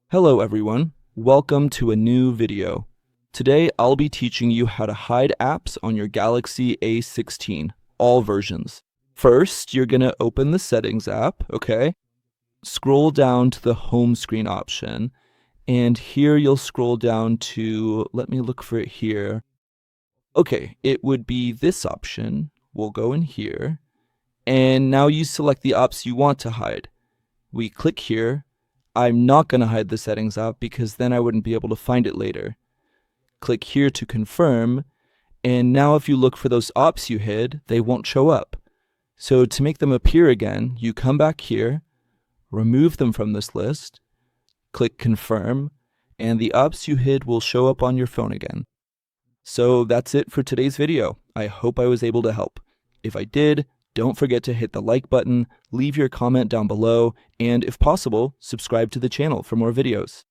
Hello everyone, welcome to a new video. Today I'll be teaching you how to hide apps on your Galaxy A16, all versions. First, you're going to open the Settings app, okay? Scroll down to the home screen option, and here you'll scroll down to, let me look for it here. Okay, it would be this option. We'll go in here, and now you select the apps you want to hide. We click here. I'm not going to hide the Settings app because then I wouldn't be able to find it later. Click here to confirm, and now if you look for those apps you hid, they won't show up. So to make them appear again, you come back here, remove them from this list, click confirm, and the apps you hid will show up on your phone again. So that's it for today's video. I hope I was able to help. If I did, don't forget to hit the like button, leave your comment down below, and if possible, subscribe to the channel for more videos.